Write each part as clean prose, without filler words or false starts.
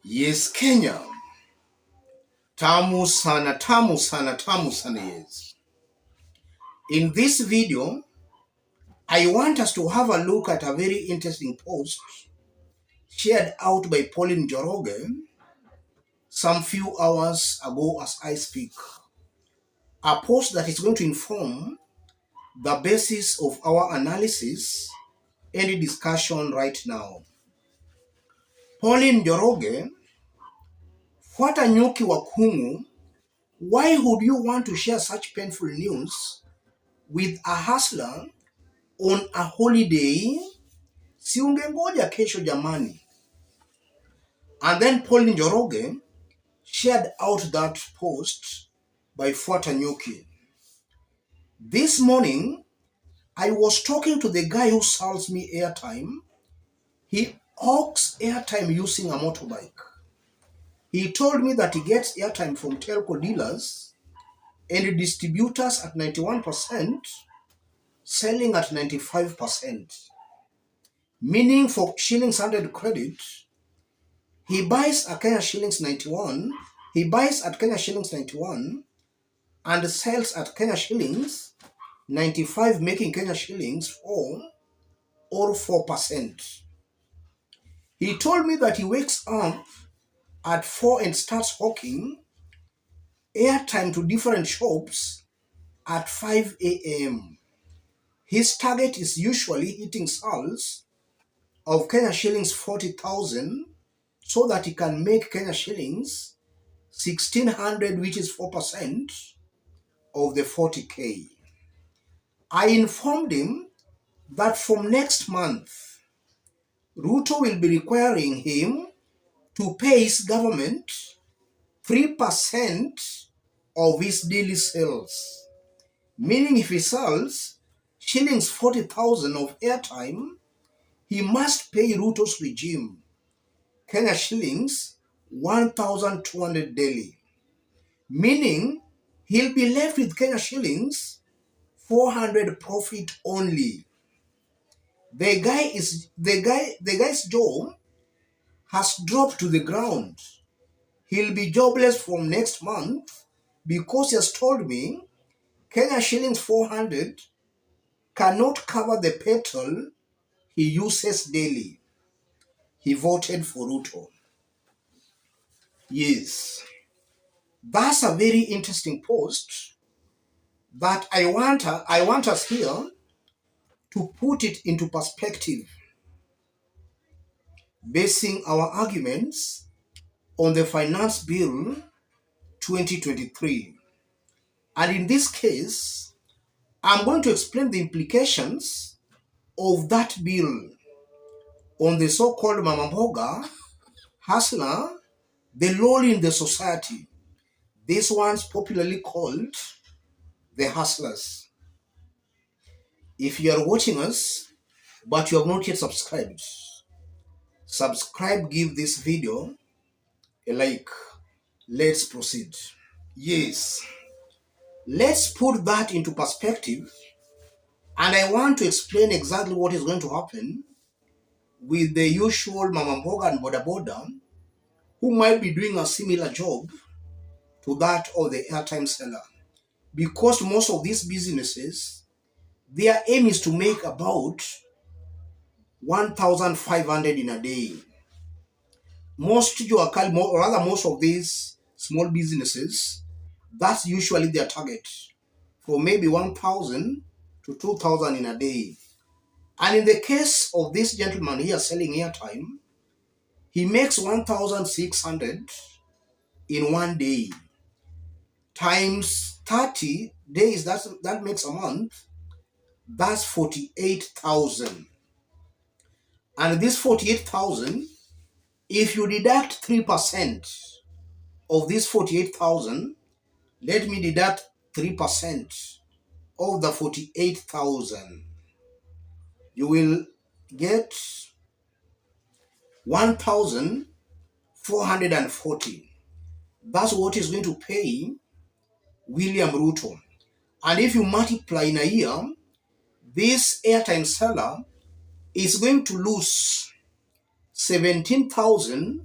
Yes, Kenya. Tamu sana, tamu sana, tamu sana, yes. In this video, I want us to have a look at a very interesting post shared out by Pauline Njoroge some few hours ago as I speak. A post that is going to inform the basis of our analysis and discussion right now. Pauline Njoroge, fuata nyuki wa kungu, why would you want to share such painful news with a hustler on a holiday? Si ungengoja kesho jamani. And then Pauline Njoroge shared out that post by Fuata Nyuki. This morning, I was talking to the guy who sells me airtime. He hawks airtime using a motorbike. He told me that he gets airtime from telco dealers and distributors at 91%, selling at 95%. Meaning for shillings 100 credit, he buys at Kenya shillings 91, he buys at Kenya shillings 91 and sells at Kenya shillings 95, making Kenya shillings 4 or 4%. He told me that he wakes up at 4 and starts hawking airtime to different shops at 5 a.m. His target is usually hitting sales of Kenya shillings 40,000 so that he can make Kenya shillings 1,600, which is 4% of the 40K. I informed him that from next month, Ruto will be requiring him to pay his government 3% of his daily sales. Meaning if he sells shillings 40,000 of airtime, he must pay Ruto's regime Kenya shillings 1,200 daily. Meaning he'll be left with Kenya shillings 400 profit only. The guy's job has dropped to the ground. He'll be jobless from next month because he has told me Kenya shillings 400 cannot cover the petrol he uses daily. He voted for Ruto. Yes, that's a very interesting post that I want us here to put it into perspective, basing our arguments on the Finance Bill 2023. And in this case, I'm going to explain the implications of that bill on the so-called Mama Mboga, hustler, the lowly in the society. These ones popularly called the hustlers. If you are watching us, but you have not yet subscribed, subscribe, give this video a like. Let's proceed. Yes, let's put that into perspective, and I want to explain exactly what is going to happen with the usual Mama Mboga and Boda Boda who might be doing a similar job to that of the airtime seller. Because most of these businesses, their aim is to make about 1,500 in a day. Most of these small businesses, that's usually their target, for maybe 1,000 to 2,000 in a day. And in the case of this gentleman here selling airtime, he makes 1,600 in one day. Times 30 days, that makes a month. That's 48,000. And this 48,000, if you deduct 3% of this 48,000, let me deduct 3% of the 48,000. You will get 1,440. That's what is going to pay William Ruto. And if you multiply in a year, this airtime seller is going to lose 17,000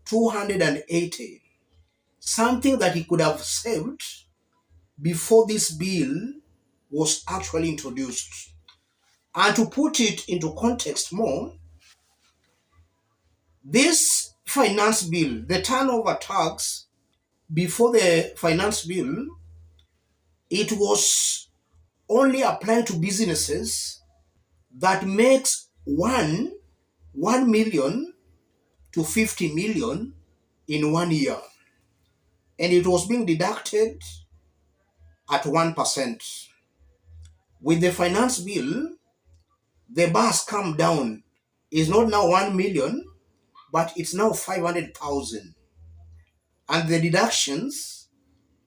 280, something that he could have saved before this bill was actually introduced. And to put it into context more, this finance bill, the turnover tax before the finance bill, it was only applying to businesses that makes 1 million to 50 million in 1 year. And it was being deducted at 1%. With the finance bill, the bar has come down. It's not now 1 million, but it's now 500,000. And the deductions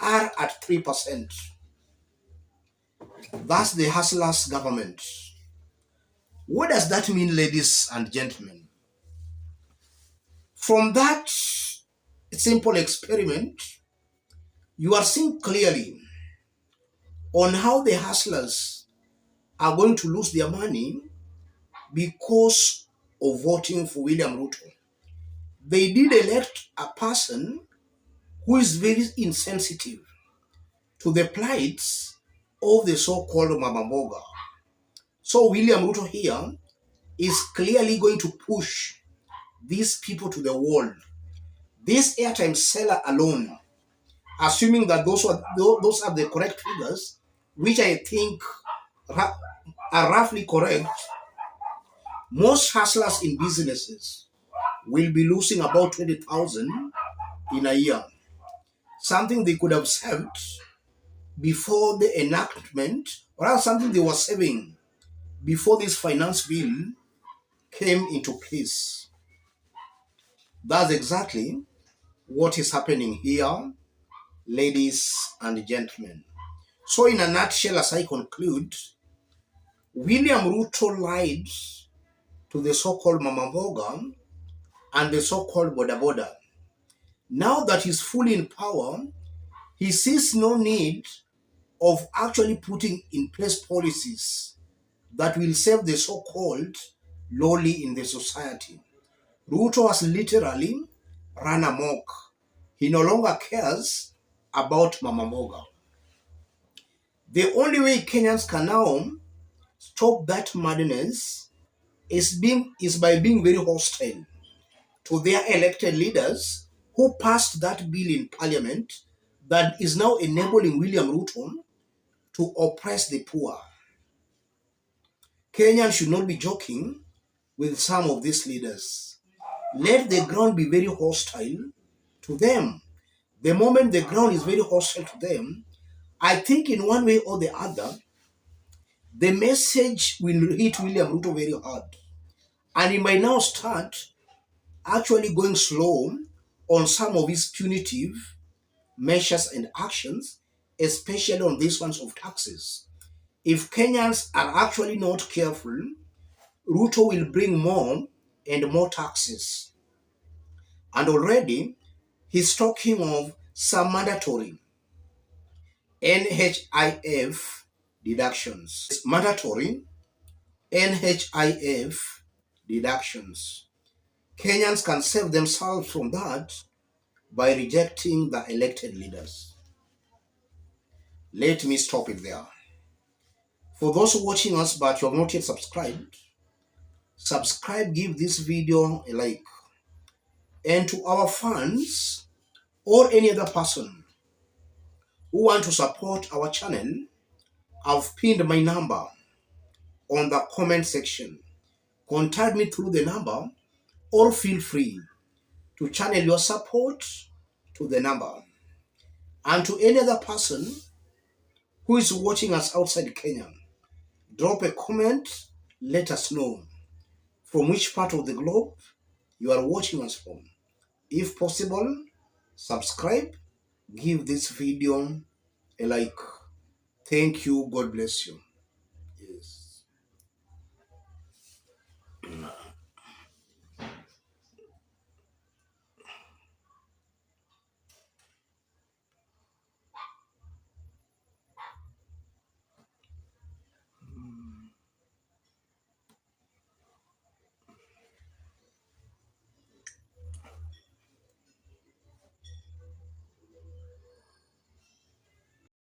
are at 3%. That's the hustler's government. What does that mean, ladies and gentlemen? From that simple experiment, you are seeing clearly on how the hustlers are going to lose their money because of voting for William Ruto. They did elect a person who is very insensitive to the plights of the so-called Mama Mboga. So William Ruto here is clearly going to push these people to the wall. This airtime seller alone, assuming that those are the correct figures, which I think are roughly correct, most hustlers in businesses will be losing about 20,000 in a year. Something they could have saved before the enactment, or else something they were saving before this finance bill came into place. That's exactly what is happening here, ladies and gentlemen. So in a nutshell, as I conclude, William Ruto lied to the so-called Mama Mboga and the so-called Boda Boda. Now that he's fully in power, he sees no need of actually putting in place policies that will save the so-called lowly in the society. Ruto has literally run amok. He no longer cares about Mama Mboga. The only way Kenyans can now stop that madness is by being very hostile to their elected leaders who passed that bill in parliament that is now enabling William Ruto to oppress the poor. Kenyans should not be joking with some of these leaders. Let the ground be very hostile to them. The moment the ground is very hostile to them, I think in one way or the other, the message will hit William Ruto very hard. And he might now start actually going slow on some of his punitive measures and actions, especially on these ones of taxes. If Kenyans are actually not careful, Ruto will bring more and more taxes. And already, he's talking of some mandatory NHIF deductions. It's mandatory NHIF deductions. Kenyans can save themselves from that by rejecting the elected leaders. Let me stop it there. For those watching us but you have not yet subscribed, subscribe, give this video a like. And to our fans or any other person who want to support our channel, I've pinned my number on the comment section. Contact me through the number or feel free to channel your support to the number. And to any other person who is watching us outside Kenya, drop a comment, let us know from which part of the globe you are watching us from. If possible, subscribe, give this video a like. Thank you. God bless you.